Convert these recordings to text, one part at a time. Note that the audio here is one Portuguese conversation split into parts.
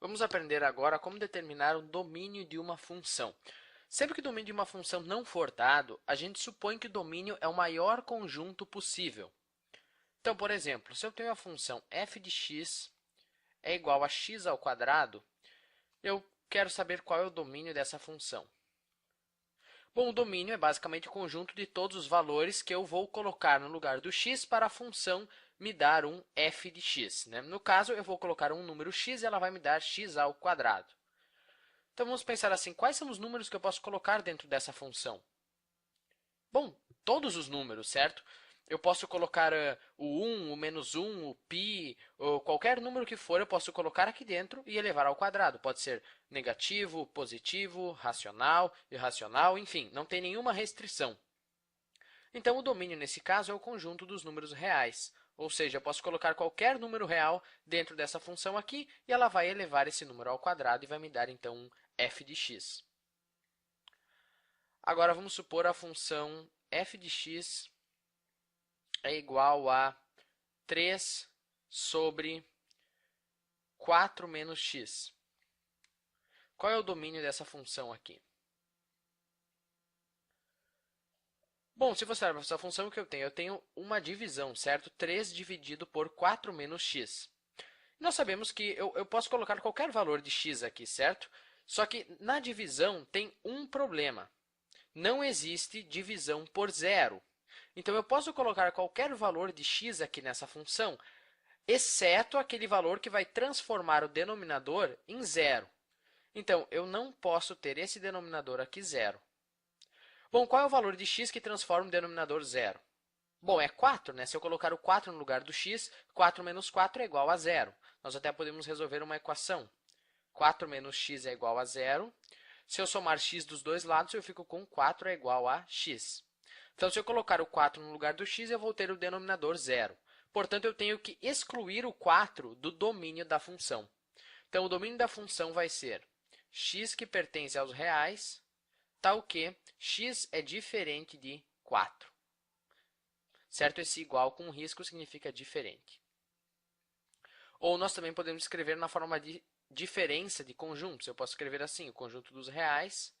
Vamos aprender agora como determinar o domínio de uma função. Sempre que o domínio de uma função não for dado, a gente supõe que o domínio é o maior conjunto possível. Então, por exemplo, se eu tenho a função f de x é igual a x ao quadrado, eu quero saber qual é o domínio dessa função. Bom, o domínio é basicamente o conjunto de todos os valores que eu vou colocar no lugar do x para a função me dar um f de x, né? No caso, eu vou colocar um número x e ela vai me dar x ao quadrado. Então, vamos pensar assim, quais são os números que eu posso colocar dentro dessa função? Bom, todos os números, certo? Eu posso colocar o 1, o menos 1, o π, ou qualquer número que for, eu posso colocar aqui dentro e elevar ao quadrado. Pode ser negativo, positivo, racional, irracional, enfim, não tem nenhuma restrição. Então, o domínio, nesse caso, é o conjunto dos números reais. Ou seja, eu posso colocar qualquer número real dentro dessa função aqui e ela vai elevar esse número ao quadrado e vai me dar, então, um f de x. Agora, vamos supor a função f de x é igual a 3 sobre 4 menos x. Qual é o domínio dessa função aqui? Bom, se você olhar para essa função, o que eu tenho? Eu tenho uma divisão, certo? 3 dividido por 4 menos x. Nós sabemos que eu posso colocar qualquer valor de x aqui, certo? Só que na divisão tem um problema. Não existe divisão por zero. Então, eu posso colocar qualquer valor de x aqui nessa função, exceto aquele valor que vai transformar o denominador em zero. Então, eu não posso ter esse denominador aqui zero. Bom, qual é o valor de x que transforma o denominador zero? Bom, é 4, né? Se eu colocar o 4 no lugar do x, 4 menos 4 é igual a zero. Nós até podemos resolver uma equação. 4 menos x é igual a zero. Se eu somar x dos dois lados, eu fico com 4 é igual a x. Então, se eu colocar o 4 no lugar do x, eu vou ter o denominador zero. Portanto, eu tenho que excluir o 4 do domínio da função. Então, o domínio da função vai ser x que pertence aos reais, tal que x é diferente de 4. Certo? Esse igual com risco significa diferente. Ou nós também podemos escrever na forma de diferença de conjuntos. Eu posso escrever assim, o conjunto dos reais,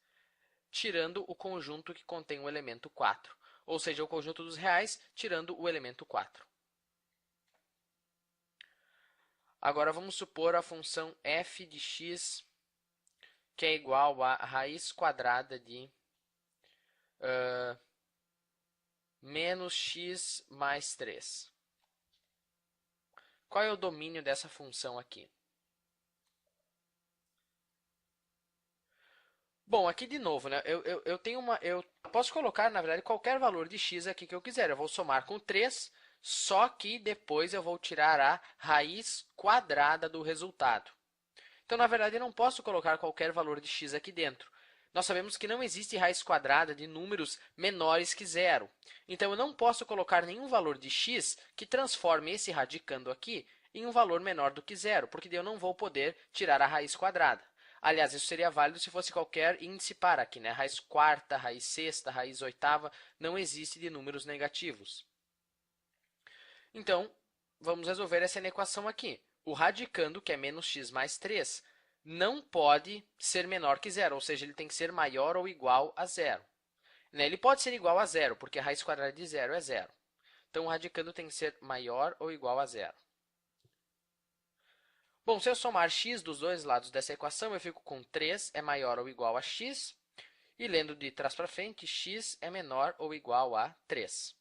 tirando o conjunto que contém o elemento 4. Ou seja, o conjunto dos reais, tirando o elemento 4. Agora, vamos supor a função f de x, que é igual a raiz quadrada de menos x mais 3. Qual é o domínio dessa função aqui? Bom, aqui de novo, né? Eu posso colocar, na verdade, qualquer valor de x aqui que eu quiser. Eu vou somar com 3, só que depois eu vou tirar a raiz quadrada do resultado. Então, na verdade, eu não posso colocar qualquer valor de x aqui dentro. Nós sabemos que não existe raiz quadrada de números menores que zero. Então, eu não posso colocar nenhum valor de x que transforme esse radicando aqui em um valor menor do que zero, porque daí eu não vou poder tirar a raiz quadrada. Aliás, isso seria válido se fosse qualquer índice par aqui, né? Raiz quarta, raiz sexta, raiz oitava, não existe de números negativos. Então, vamos resolver essa equação aqui. O radicando, que é menos x mais 3, não pode ser menor que zero, ou seja, ele tem que ser maior ou igual a zero. Ele pode ser igual a zero, porque a raiz quadrada de zero é zero. Então, o radicando tem que ser maior ou igual a zero. Bom, se eu somar x dos dois lados dessa equação, eu fico com 3 é maior ou igual a x. E lendo de trás para frente, x é menor ou igual a 3.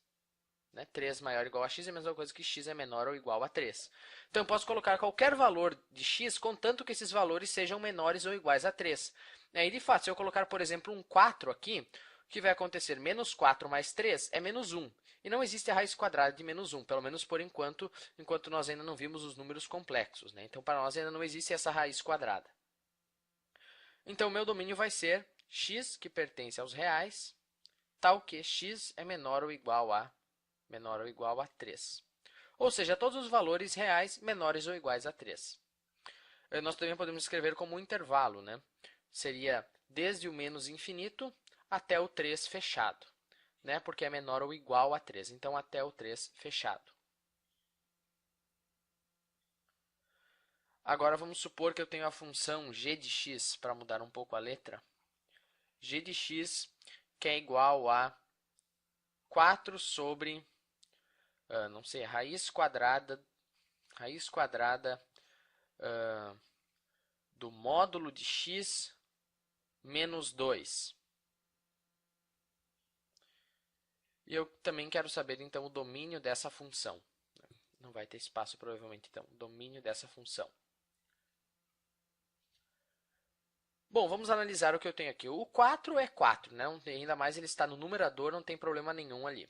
3 maior ou igual a x é a mesma coisa que x é menor ou igual a 3. Então, eu posso colocar qualquer valor de x, contanto que esses valores sejam menores ou iguais a 3. E, de fato, se eu colocar, por exemplo, um 4 aqui, o que vai acontecer? Menos 4 mais 3 é menos 1. E não existe a raiz quadrada de menos 1, pelo menos por enquanto, enquanto nós ainda não vimos os números complexos. Então, para nós ainda não existe essa raiz quadrada. Então, o meu domínio vai ser x, que pertence aos reais, tal que x é menor ou igual a 3. Ou seja, todos os valores reais menores ou iguais a 3. Nós também podemos escrever como um intervalo, né? Seria desde o menos infinito até o 3 fechado, né? Porque é menor ou igual a 3. Então, até o 3 fechado. Agora vamos supor que eu tenho a função g de x, para mudar um pouco a letra. G de x que é igual a 4 sobre, não sei, raiz quadrada do módulo de x menos 2. E eu também quero saber, então, o domínio dessa função. Não vai ter espaço, provavelmente, então, o domínio dessa função. Bom, vamos analisar o que eu tenho aqui. O 4 é 4, né? Ainda mais ele está no numerador, não tem problema nenhum ali.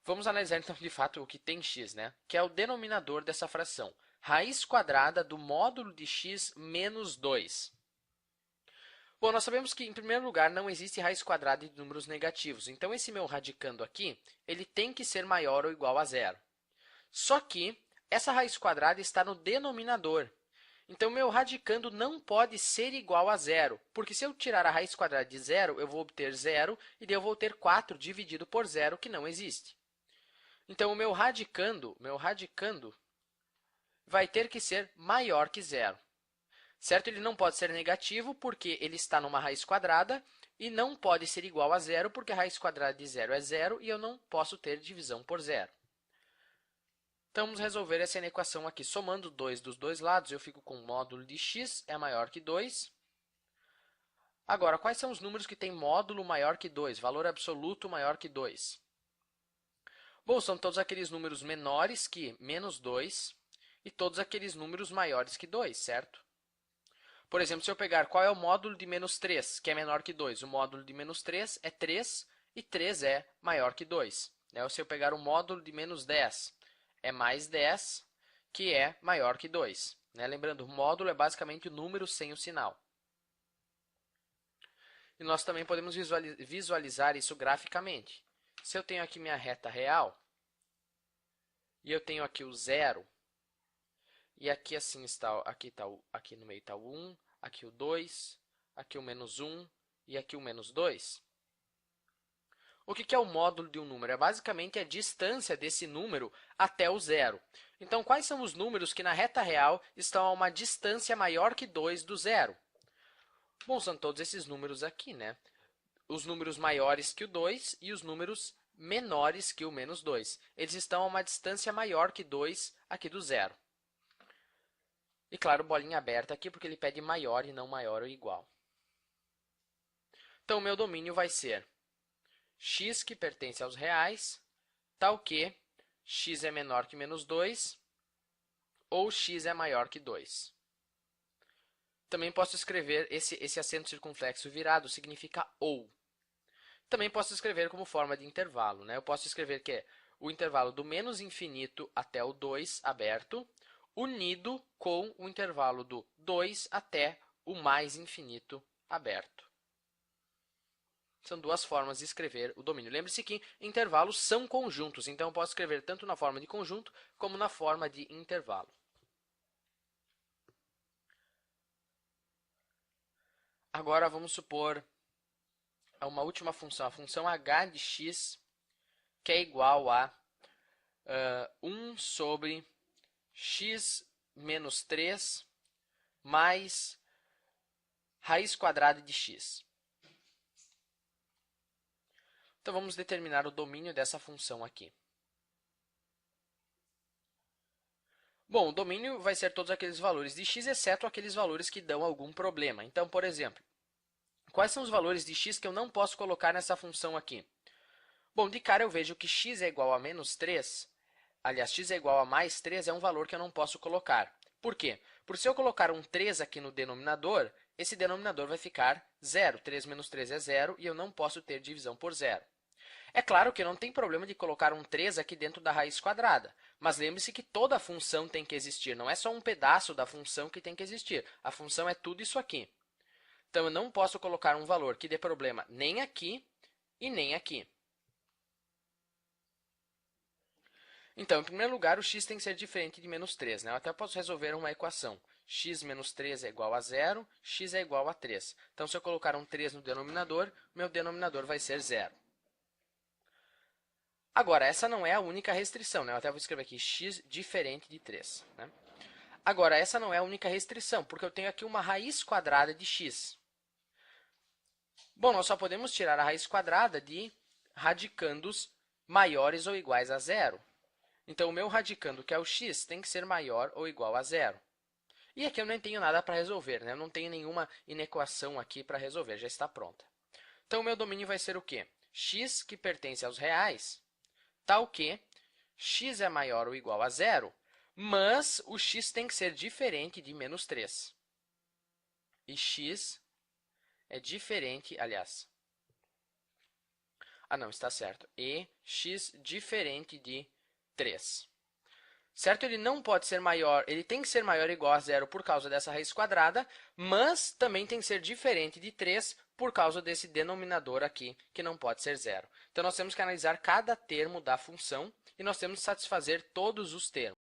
Vamos analisar, então, de fato, o que tem x, né? Que é o denominador dessa fração. Raiz quadrada do módulo de x menos 2. Bom, nós sabemos que, em primeiro lugar, não existe raiz quadrada de números negativos. Então, esse meu radicando aqui, ele tem que ser maior ou igual a zero. Só que essa raiz quadrada está no denominador. Então, meu radicando não pode ser igual a zero, porque se eu tirar a raiz quadrada de zero, eu vou obter zero, e daí eu vou ter 4 dividido por zero, que não existe. Então, o meu radicando vai ter que ser maior que zero. Certo? Ele não pode ser negativo, porque ele está numa raiz quadrada, e não pode ser igual a zero, porque a raiz quadrada de zero é zero, e eu não posso ter divisão por zero. Então, vamos resolver essa equação aqui. Somando 2 dos dois lados, eu fico com o módulo de x é maior que 2. Agora, quais são os números que têm módulo maior que 2, valor absoluto maior que 2? Bom, são todos aqueles números menores que menos 2 e todos aqueles números maiores que 2, certo? Por exemplo, se eu pegar qual é o módulo de menos 3, que é menor que 2, o módulo de menos 3 é 3 e 3 é maior que 2. Ou se eu pegar o módulo de menos 10, é mais 10, que é maior que 2. Lembrando, o módulo é basicamente o número sem o sinal. E nós também podemos visualizar isso graficamente. Se eu tenho aqui minha reta real, e eu tenho aqui o zero, e aqui assim está, aqui no meio está o 1, aqui o 2, aqui o menos 1 e aqui o menos 2. O que é o módulo de um número? É basicamente a distância desse número até o zero. Então, quais são os números que na reta real estão a uma distância maior que 2 do zero? Bom, são todos esses números aqui, né? Os números maiores que o 2 e os números menores que o menos 2. Eles estão a uma distância maior que 2 aqui do zero. E, claro, bolinha aberta aqui, porque ele pede maior e não maior ou igual. Então, o meu domínio vai ser x que pertence aos reais, tal que x é menor que menos 2 ou x é maior que 2. Também posso escrever esse acento circunflexo virado, significa ou. Também posso escrever como forma de intervalo. Eu posso escrever que é o intervalo do menos infinito até o 2 aberto, unido com o intervalo do 2 até o mais infinito aberto. São duas formas de escrever o domínio. Lembre-se que intervalos são conjuntos, então eu posso escrever tanto na forma de conjunto como na forma de intervalo. Agora vamos supor uma última função, a função h de x, que é igual a 1 sobre x menos 3 mais raiz quadrada de x. Então, vamos determinar o domínio dessa função aqui. Bom, o domínio vai ser todos aqueles valores de x, exceto aqueles valores que dão algum problema. Então, por exemplo, quais são os valores de x que eu não posso colocar nessa função aqui? Bom, de cara eu vejo que x é igual a menos 3, aliás, x é igual a mais 3 é um valor que eu não posso colocar. Por quê? Porque se eu colocar um 3 aqui no denominador, esse denominador vai ficar zero. 3 menos 3 é zero e eu não posso ter divisão por zero. É claro que não tem problema de colocar um 3 aqui dentro da raiz quadrada, mas lembre-se que toda a função tem que existir, não é só um pedaço da função que tem que existir. A função é tudo isso aqui. Então, eu não posso colocar um valor que dê problema nem aqui e nem aqui. Então, em primeiro lugar, o x tem que ser diferente de menos 3. Eu até posso resolver uma equação. X menos 3 é igual a zero, x é igual a 3. Então, se eu colocar um 3 no denominador, meu denominador vai ser zero. Agora, essa não é a única restrição. Eu até vou escrever aqui x diferente de 3. Agora, essa não é a única restrição, porque eu tenho aqui uma raiz quadrada de x. Bom, nós só podemos tirar a raiz quadrada de radicandos maiores ou iguais a zero. Então, o meu radicando, que é o x, tem que ser maior ou igual a zero. E aqui eu nem tenho nada para resolver, né? Eu não tenho nenhuma inequação aqui para resolver, já está pronta. Então, o meu domínio vai ser o quê? X, que pertence aos reais, tal que x é maior ou igual a zero, mas o x tem que ser diferente de menos 3. E x é diferente, aliás... Ah, não, está certo. E x diferente de 3. Certo? Ele não pode ser maior, ele tem que ser maior ou igual a zero por causa dessa raiz quadrada, mas também tem que ser diferente de 3 por causa desse denominador aqui, que não pode ser zero. Então, nós temos que analisar cada termo da função e nós temos que satisfazer todos os termos.